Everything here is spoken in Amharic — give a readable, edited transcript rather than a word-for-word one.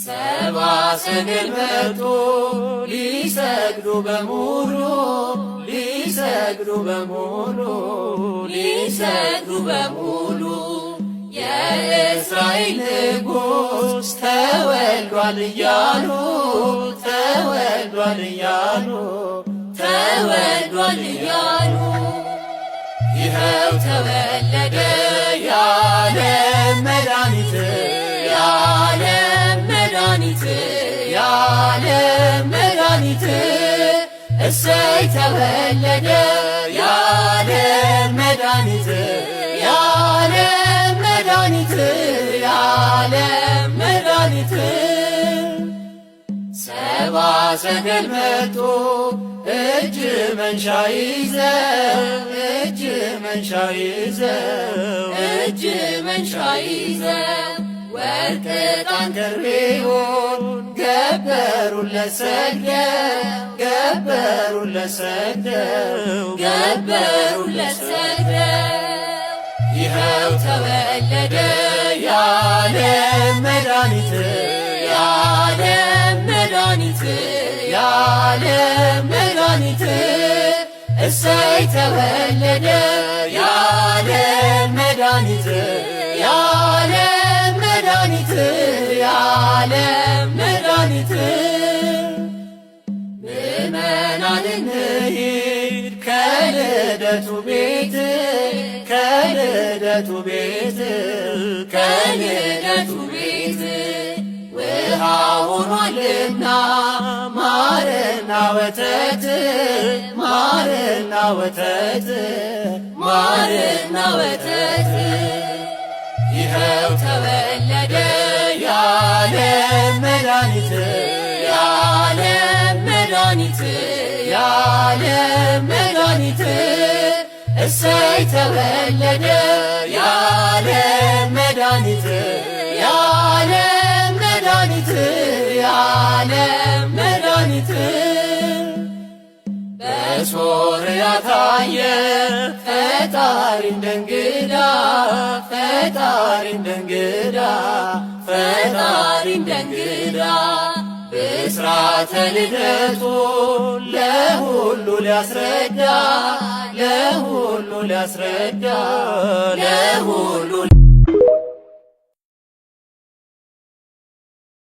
ሰብአ ሰገል መጡ ሊሰግዱ በሙሉ ሊሰግዱ በሙሉ ሊሰግዱ በሙሉ የእስራኤል ንጉሥ ተወልዷል እያሉ ተወልዷል እያሉ ተወልዷል እያሉ ይኸው ተወለደ የዓለም መድኃኒት የዓለም መድኃኒት የዓለም መድኃኒት እሰይ ተወለደ የዓለም መድኃኒት የዓለም መድኃኒት የዓለም መድኃኒት ሰብአ ሰገል መጡ እጅ መንሻ ይዘው እጅ መንሻ ይዘው እጅ መንሻ ይዘው ወርቅ ዕጣን ከርቤውን ገበሩለት ሰግደው ገበሩለት ሰግደው ገበሩለት ሰግደው ይኸው ተወለደ የዓለም መድኃኒት የዓለም መድኃኒት የዓለም መድኃኒት እሰይ ተወለደ የዓለም መድኃኒት የዓለም መድኃኒት የዓለም መድኃኒት ምእመናን እንሂድ ከልደቱ ቤት ከልደቱ ቤት ከልደቱ ቤት ውሃ ሆኗልና ማርና ወተት ማርና ወተት ማርና ወተት ይኸው ተወለደ የዓለም መድኃኒት የዓለም መድኃኒት የዓለም መድኃኒት እሰይ ተወለደ የዓለም መድኃኒት የዓለም መድኃኒት የዓለም መድኃኒት በሶርያ ታየ ፈጣሪ እንደ እንግዳ ፈጣሪ እንደ እንግዳ ፈጣሪ እንደ እንግዳ ብስራተ ልደቱ ለሁሉ ሊያስረዳ ለሁሉ ሊያስረዳ ለሁሉ